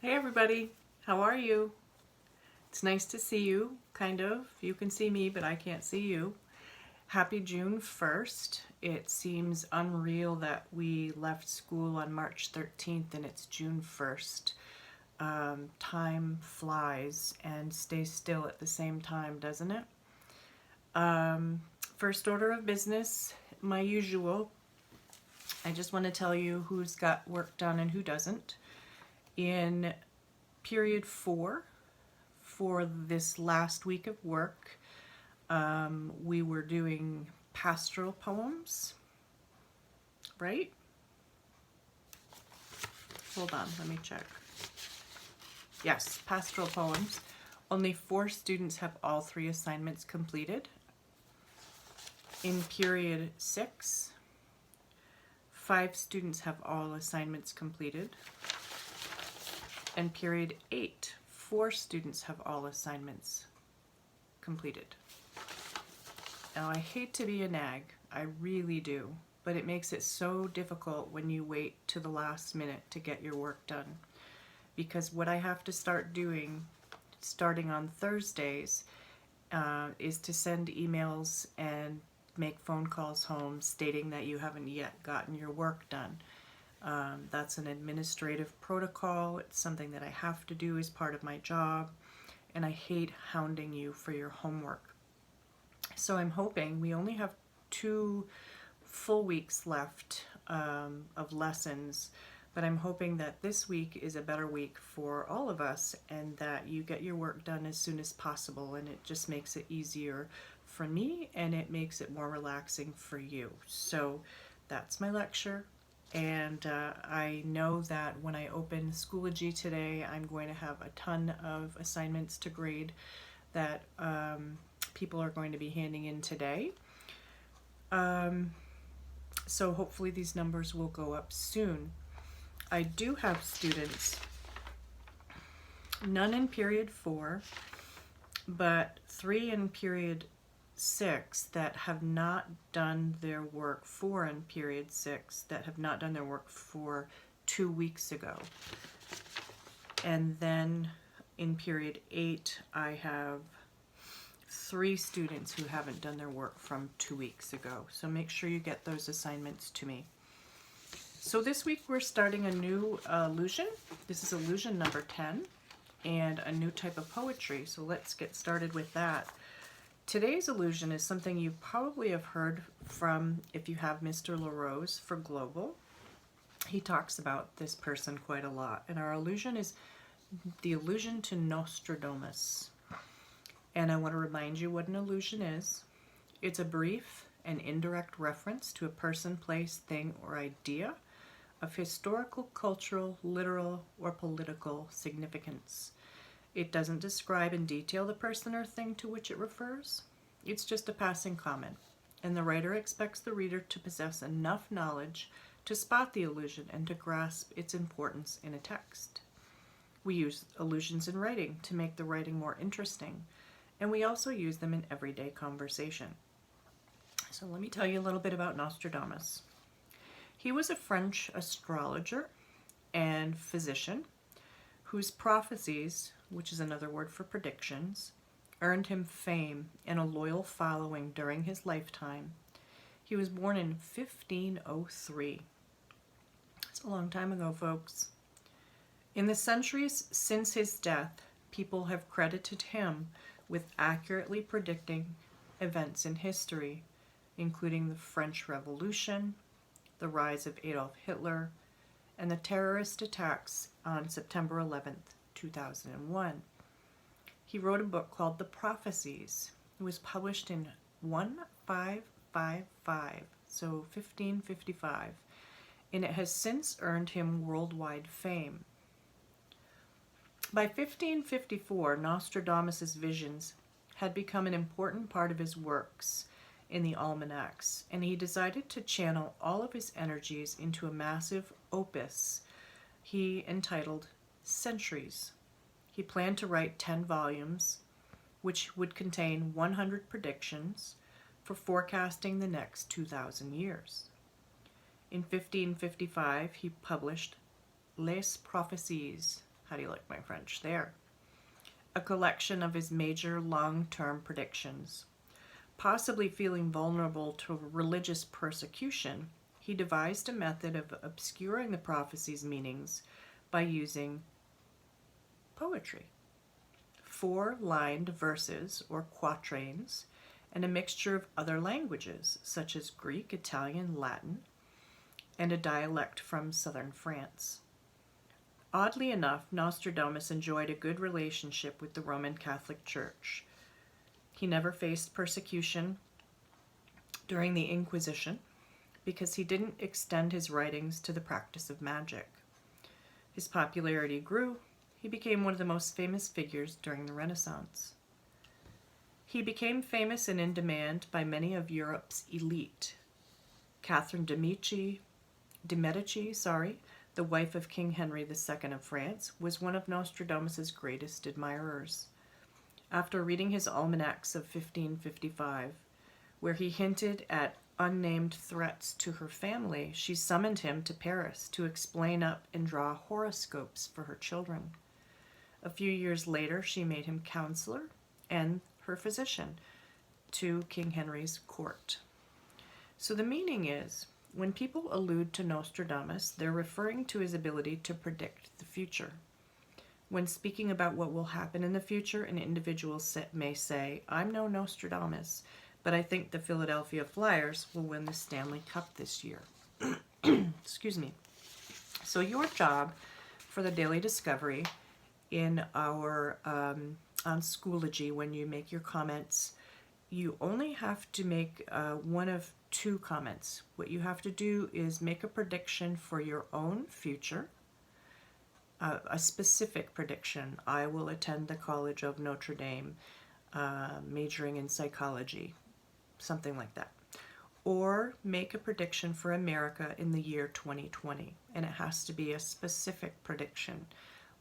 Hey everybody, how are you? It's nice to see you, kind of. You can see me, but I can't see you. Happy June 1st. It seems unreal that we left school on March 13th and it's June 1st. Time flies and stays still at the same time, doesn't it? First order of business, my usual. I just want to tell you who's got work done and who doesn't. In period 4, for this last week of work, we were doing pastoral poems, right? Hold on, let me check. Yes, pastoral poems. Only 4 students have all 3 assignments completed. In period 6, 5 students have all assignments completed. And period 8, 4 students have all assignments completed. Now I hate to be a nag, I really do, but it makes it so difficult when you wait to the last minute to get your work done. Because what I have to start doing, starting on Thursdays, is to send emails and make phone calls home stating that you haven't yet gotten your work done. That's an administrative protocol. It's something that I have to do as part of my job, and I hate hounding you for your homework. So I'm hoping we only have 2 full weeks left of lessons, but I'm hoping that this week is a better week for all of us and that you get your work done as soon as possible, and it just makes it easier for me and it makes it more relaxing for you. So that's my lecture. And I know that when I open Schoology today, I'm going to have a ton of assignments to grade that people are going to be handing in today. So hopefully these numbers will go up soon. I do have students, none in period 4, but 3 in period 6 that have not done their work, 4 in period 6 that have not done their work for 2 weeks ago. And then in period 8, I have 3 students who haven't done their work from 2 weeks ago. So make sure you get those assignments to me. So this week we're starting a new illusion. This is illusion number 10 and a new type of poetry. So let's get started with that. Today's illusion is something you probably have heard from if you have Mr. LaRose for Global. He talks about this person quite a lot. And our illusion is the allusion to Nostradamus. And I want to remind you what an illusion is. It's a brief and indirect reference to a person, place, thing, or idea of historical, cultural, literal, or political significance. It doesn't describe in detail the person or thing to which it refers. It's just a passing comment, and the writer expects the reader to possess enough knowledge to spot the allusion and to grasp its importance in a text. We use allusions in writing to make the writing more interesting, and we also use them in everyday conversation. So let me tell you a little bit about Nostradamus. He was a French astrologer and physician whose prophecies, which is another word for predictions, earned him fame and a loyal following during his lifetime. He was born in 1503. That's a long time ago, folks. In the centuries since his death, people have credited him with accurately predicting events in history, including the French Revolution, the rise of Adolf Hitler, and the terrorist attacks on September 11th, 2001. He wrote a book called The Prophecies. It was published in 1555, so 1555, and it has since earned him worldwide fame. By 1554, Nostradamus' visions had become an important part of his works in the almanacs, and he decided to channel all of his energies into a massive opus he entitled Centuries. He planned to write 10 volumes, which would contain 100 predictions for forecasting the next 2,000 years. In 1555, he published Les Prophéties, How do you like my French there? A collection of his major long-term predictions. Possibly feeling vulnerable to religious persecution, he devised a method of obscuring the prophecy's meanings by using poetry. 4-lined verses, or quatrains, and a mixture of other languages, such as Greek, Italian, Latin, and a dialect from southern France. Oddly enough, Nostradamus enjoyed a good relationship with the Roman Catholic Church. He never faced persecution during the Inquisition because he didn't extend his writings to the practice of magic. His popularity grew. He became one of the most famous figures during the Renaissance. He became famous and in demand by many of Europe's elite. Catherine de Medici, the wife of King Henry II of France, was one of Nostradamus's greatest admirers. After reading his almanacs of 1555, where he hinted at unnamed threats to her family, she summoned him to Paris to explain up and draw horoscopes for her children. A few years later, she made him counselor and her physician to King Henry's court. So the meaning is, when people allude to Nostradamus, they're referring to his ability to predict the future. When speaking about what will happen in the future, an individual may say, I'm no Nostradamus, but I think the Philadelphia Flyers will win the Stanley Cup this year. Excuse me. So your job for the Daily Discovery in our on Schoology, when you make your comments, you only have to make one of 2 comments. What you have to do is make a prediction for your own future, a specific prediction. I will attend the College of Notre Dame, majoring in psychology, something like that. Or make a prediction for America in the year 2020, and it has to be a specific prediction.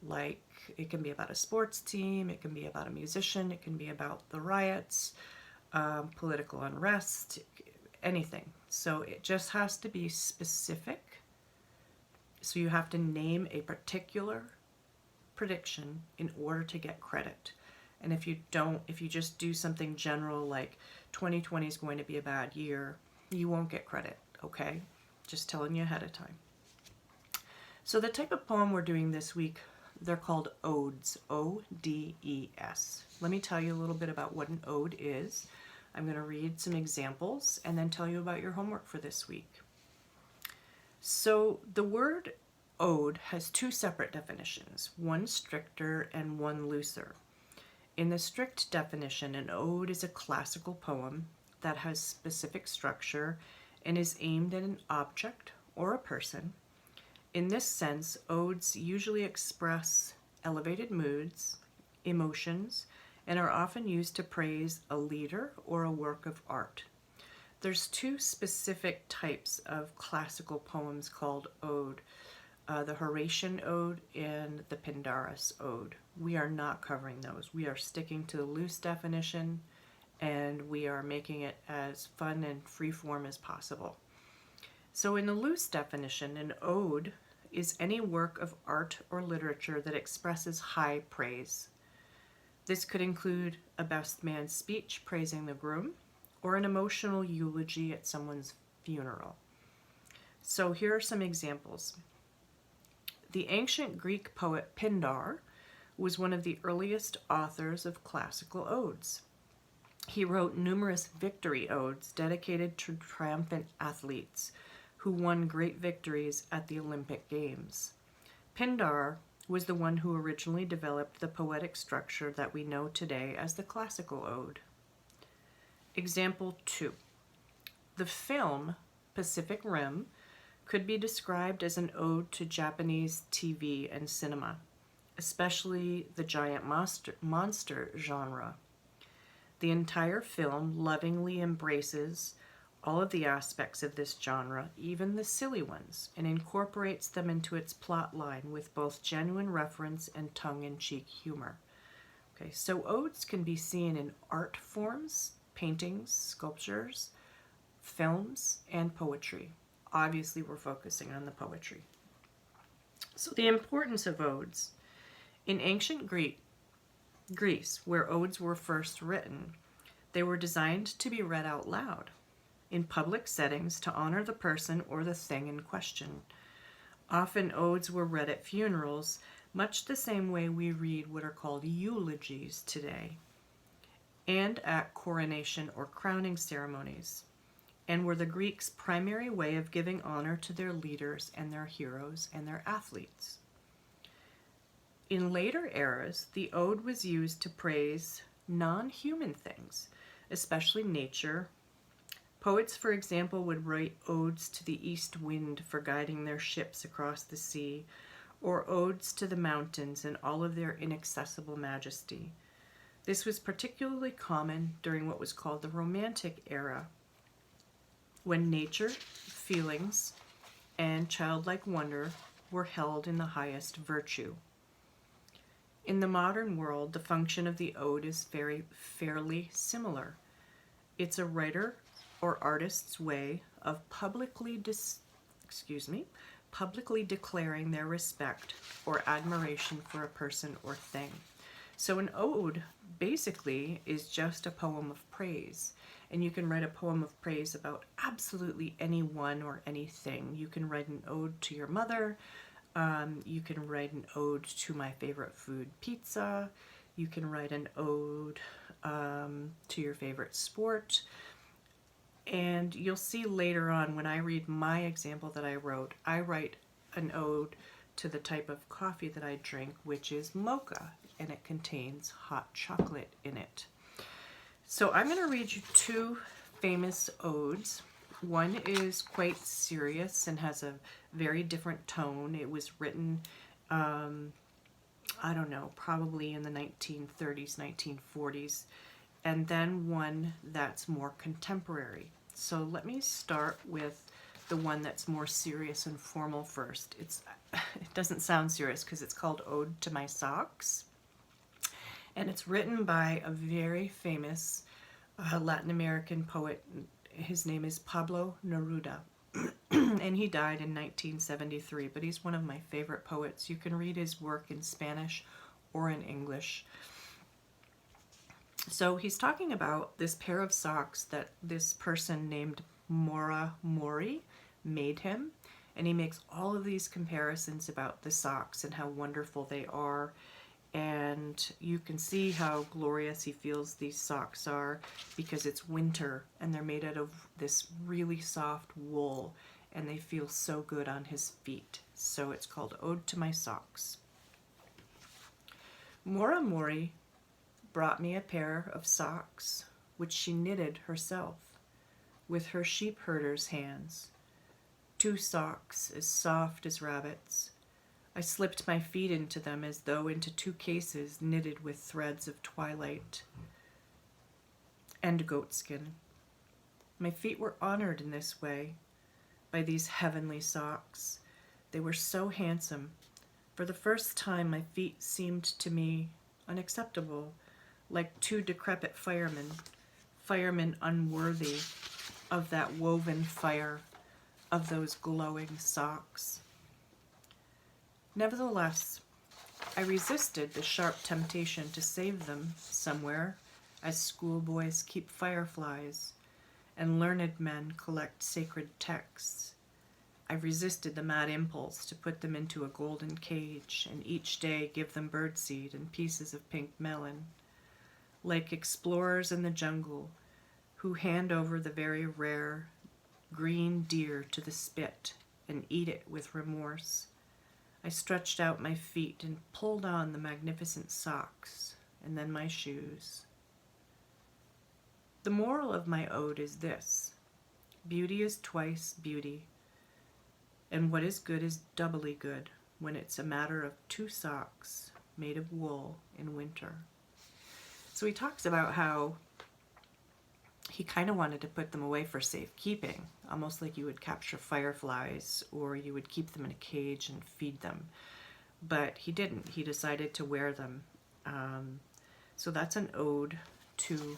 Like, it can be about a sports team, it can be about a musician, it can be about the riots, political unrest, anything. So it just has to be specific. So you have to name a particular prediction in order to get credit. And if you just do something general like 2020 is going to be a bad year, you won't get credit, okay? Just telling you ahead of time. So the type of poem we're doing this week, they're called odes, O-D-E-S. Let me tell you a little bit about what an ode is. I'm going to read some examples and then tell you about your homework for this week. So the word ode has 2 separate definitions, one stricter and one looser. In the strict definition, an ode is a classical poem that has specific structure and is aimed at an object or a person. In this sense, odes usually express elevated moods, emotions, and are often used to praise a leader or a work of art. There's 2 specific types of classical poems called ode, the Horatian ode and the Pindarus ode. We are not covering those. We are sticking to the loose definition, and we are making it as fun and free-form as possible. So in the loose definition, an ode is any work of art or literature that expresses high praise. This could include a best man speech praising the groom, or an emotional eulogy at someone's funeral. So here are some examples. The ancient Greek poet Pindar was one of the earliest authors of classical odes. He wrote numerous victory odes dedicated to triumphant athletes who won great victories at the Olympic Games. Pindar was the one who originally developed the poetic structure that we know today as the classical ode. Example 2. The film Pacific Rim could be described as an ode to Japanese TV and cinema, especially the giant monster genre. The entire film lovingly embraces all of the aspects of this genre, even the silly ones, and incorporates them into its plot line with both genuine reference and tongue-in-cheek humor. Okay, so odes can be seen in art forms, paintings, sculptures, films, and poetry. Obviously, we're focusing on the poetry. So the importance of odes In ancient Greece, where odes were first written, they were designed to be read out loud in public settings to honor the person or the thing in question. Often odes were read at funerals, much the same way we read what are called eulogies today, and at coronation or crowning ceremonies, and were the Greeks' primary way of giving honor to their leaders and their heroes and their athletes. In later eras, the ode was used to praise non-human things, especially nature. Poets, for example, would write odes to the east wind for guiding their ships across the sea, or odes to the mountains in all of their inaccessible majesty. This was particularly common during what was called the Romantic era, when nature, feelings, and childlike wonder were held in the highest virtue. In the modern world, the function of the ode is fairly similar. It's a writer or artist's way of publicly declaring their respect or admiration for a person or thing. So an ode basically is just a poem of praise. And you can write a poem of praise about absolutely anyone or anything. You can write an ode to your mother. You can write an ode to my favorite food, pizza. You can write an ode to your favorite sport. And you'll see later on when I read my example that I wrote, I write an ode to the type of coffee that I drink, which is mocha, and it contains hot chocolate in it. So I'm going to read you two famous odes. One is quite serious and has a very different tone. It was written, I don't know, probably in the 1930s, 1940s. And then one that's more contemporary. So let me start with the one that's more serious and formal first. It doesn't sound serious because it's called Ode to My Socks. And it's written by a very famous Latin American poet. His name is Pablo Neruda. And he died in 1973, but he's one of my favorite poets. You can read his work in Spanish or in English. So he's talking about this pair of socks that this person named Mora Mori made him. And he makes all of these comparisons about the socks and how wonderful they are. And you can see how glorious he feels these socks are because it's winter and they're made out of this really soft wool and they feel so good on his feet. So it's called Ode to My Socks. Mora Mori brought me a pair of socks which she knitted herself with her sheep herder's hands. 2 socks as soft as rabbits. I slipped my feet into them as though into 2 cases knitted with threads of twilight and goatskin. My feet were honored in this way by these heavenly socks. They were so handsome. For the first time, my feet seemed to me unacceptable, like 2 decrepit firemen unworthy of that woven fire of those glowing socks. Nevertheless, I resisted the sharp temptation to save them somewhere, as schoolboys keep fireflies and learned men collect sacred texts. I resisted the mad impulse to put them into a golden cage and each day give them birdseed and pieces of pink melon, like explorers in the jungle who hand over the very rare green deer to the spit and eat it with remorse. I stretched out my feet and pulled on the magnificent socks and then my shoes. The moral of my ode is this: beauty is twice beauty, and what is good is doubly good when it's a matter of 2 socks made of wool in winter. So he talks about how he kind of wanted to put them away for safekeeping, almost like you would capture fireflies or you would keep them in a cage and feed them. But he didn't. He decided to wear them. So that's an ode to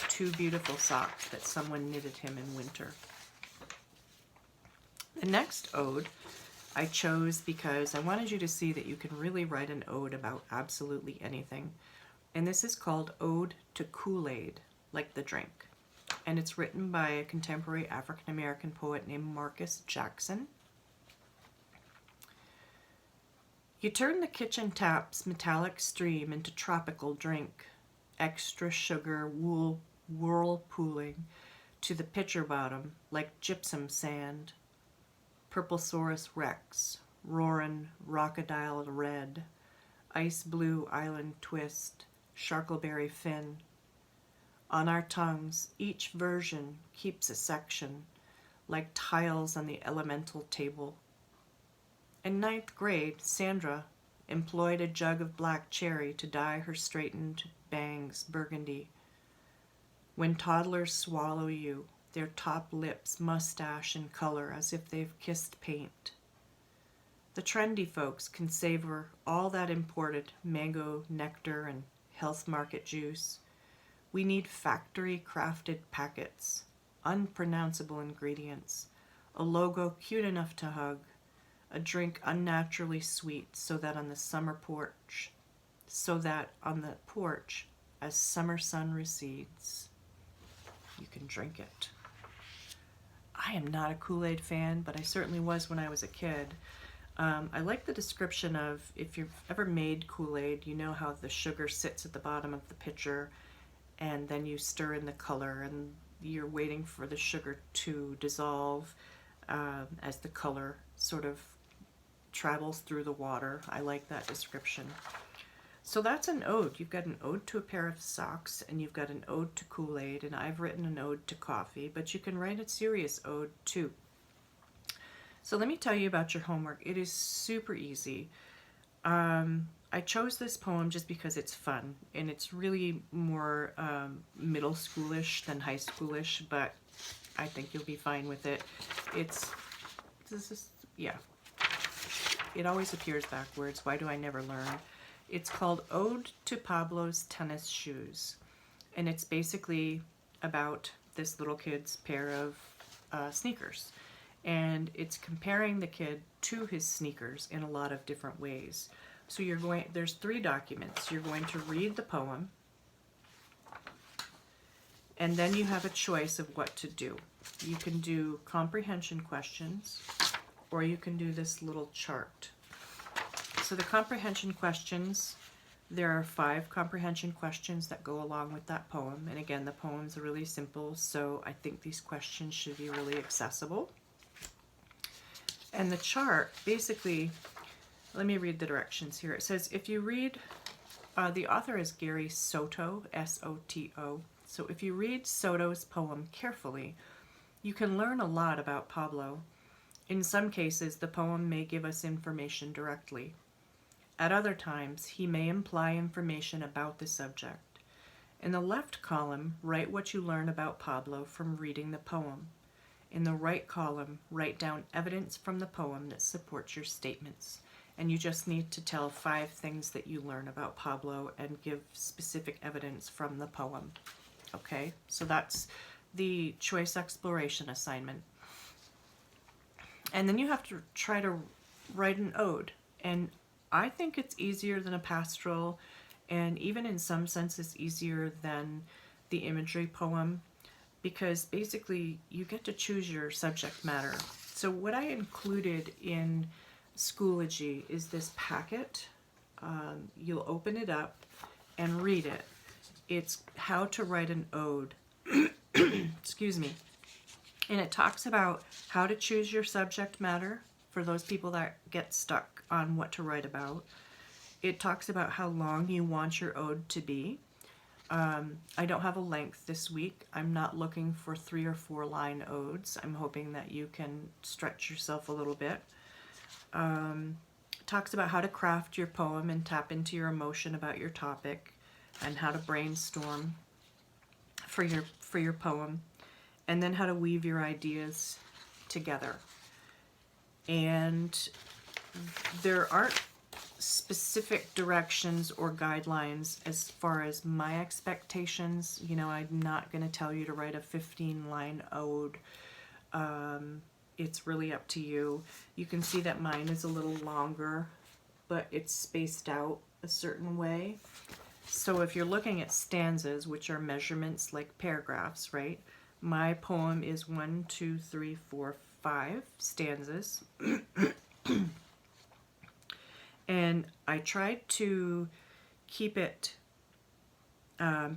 2 beautiful socks that someone knitted him in winter. The next ode I chose because I wanted you to see that you can really write an ode about absolutely anything. And this is called Ode to Kool-Aid, like the drink. And it's written by a contemporary African-American poet named Marcus Jackson. You turn the kitchen tap's metallic stream into tropical drink, extra sugar whirlpooling to the pitcher bottom like gypsum sand. Purplesaurus rex, roarin' crocodile red, ice blue island twist, sharkleberry fin. On our tongues, each version keeps a section, like tiles on the elemental table. In 9th grade, Sandra employed a jug of black cherry to dye her straightened bangs burgundy. When toddlers swallow you, their top lips mustache in color as if they've kissed paint. The trendy folks can savor all that imported mango nectar and health market juice. We need factory-crafted packets, unpronounceable ingredients, a logo cute enough to hug, a drink unnaturally sweet so that on the porch, as summer sun recedes, you can drink it. I am not a Kool-Aid fan, but I certainly was when I was a kid. I like the description of, if you've ever made Kool-Aid, you know how the sugar sits at the bottom of the pitcher and then you stir in the color and you're waiting for the sugar to dissolve as the color sort of travels through the water. I like that description. So that's an ode. You've got an ode to a pair of socks, and you've got an ode to Kool-Aid, and I've written an ode to coffee, but you can write a serious ode too. So let me tell you about your homework. It is super easy. I chose this poem just because it's fun, and it's really more middle schoolish than high schoolish, but I think you'll be fine with it. It always appears backwards. Why do I never learn? It's called Ode to Pablo's Tennis Shoes, and it's basically about this little kid's pair of sneakers, and it's comparing the kid to his sneakers in a lot of different ways. So there's 3 documents. You're going to read the poem, and then you have a choice of what to do. You can do comprehension questions, or you can do this little chart. So the comprehension questions, there are 5 comprehension questions that go along with that poem. And again, the poems are really simple, so I think these questions should be really accessible. And the chart, basically, let me read the directions here. It says, if you read, the author is Gary Soto, S-O-T-O. So if you read Soto's poem carefully, you can learn a lot about Pablo. In some cases, the poem may give us information directly. At other times, he may imply information about the subject. In the left column, write what you learn about Pablo from reading the poem. In the right column, write down evidence from the poem that supports your statements. And you just need to tell 5 things that you learn about Pablo and give specific evidence from the poem. Okay, so that's the choice exploration assignment. And then you have to try to write an ode. And I think it's easier than a pastoral, and even in some senses easier than the imagery poem, because basically you get to choose your subject matter. So what I included in Schoology is this packet. You'll open it up and read it. It's how to write an ode. Excuse me. And it talks about how to choose your subject matter for those people that get stuck on what to write about. It talks about how long you want your ode to be. I don't have a length this week. I'm not looking for 3 or 4 line odes. I'm hoping that you can stretch yourself a little bit. Talks about how to craft your poem and tap into your emotion about your topic, and how to brainstorm for your poem, and then how to weave your ideas together. And there aren't specific directions or guidelines as far as my expectations. You know, I'm not going to tell you to write a 15-line ode. it's really up to you. You can see that mine is a little longer, but it's spaced out a certain way. So if you're looking at stanzas, which are measurements like paragraphs, right? My poem is 1, 2, 3, 4, 5 stanzas. And I tried to keep it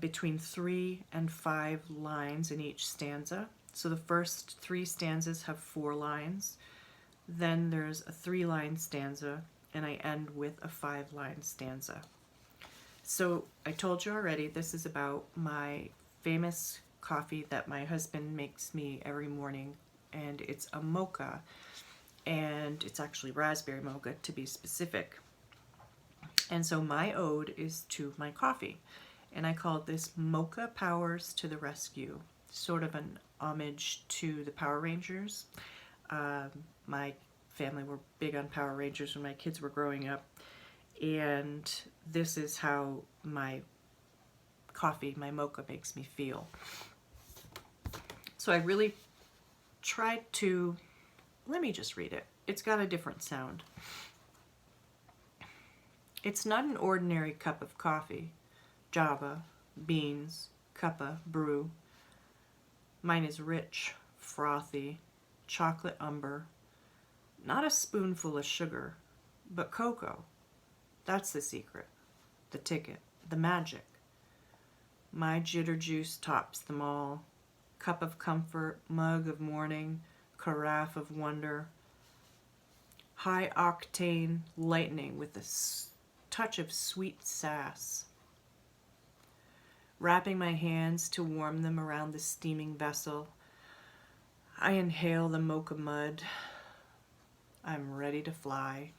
between 3 and 5 lines in each stanza. So the first 3 stanzas have 4 lines. Then there's a 3-line stanza, and I end with a 5-line stanza. So I told you already, this is about my famous coffee that my husband makes me every morning, and it's a mocha, and it's actually raspberry mocha to be specific. And so my ode is to my coffee, and I called this Mocha Powers to the Rescue, sort of an homage to the Power Rangers. My family were big on Power Rangers when my kids were growing up, and this is how my coffee, my mocha, makes me feel. So I really tried to, let me just read it. It's got a different sound. It's not an ordinary cup of coffee, Java, beans, cuppa, brew. Mine is rich, frothy, chocolate umber, not a spoonful of sugar, but cocoa. That's the secret, the ticket, the magic. My jitter juice tops them all. Cup of comfort, mug of morning, carafe of wonder. High octane lightning with a touch of sweet sass. Wrapping my hands to warm them around the steaming vessel, I inhale the mocha mud. I'm ready to fly.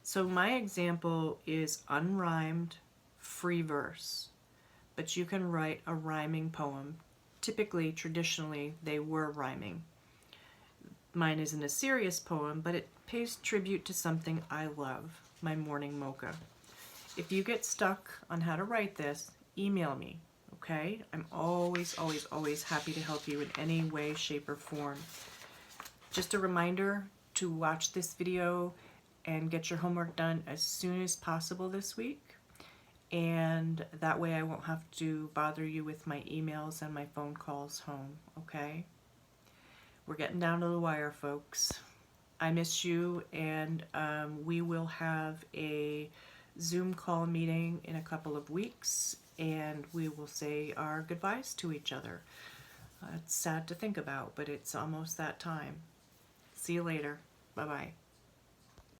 So my example is unrhymed, free verse, but you can write a rhyming poem. Typically, traditionally, they were rhyming. Mine isn't a serious poem, but it pays tribute to something I love, my morning mocha. If you get stuck on how to write this, email me, okay? I'm always, always, always happy to help you in any way, shape, or form. Just a reminder to watch this video and get your homework done as soon as possible this week. And that way I won't have to bother you with my emails and my phone calls home, okay? We're getting down to the wire, folks. I miss you, and we will have a Zoom call meeting in a couple of weeks, and we will say our goodbyes to each other. It's sad to think about, but it's almost that time. See you later. Bye-bye.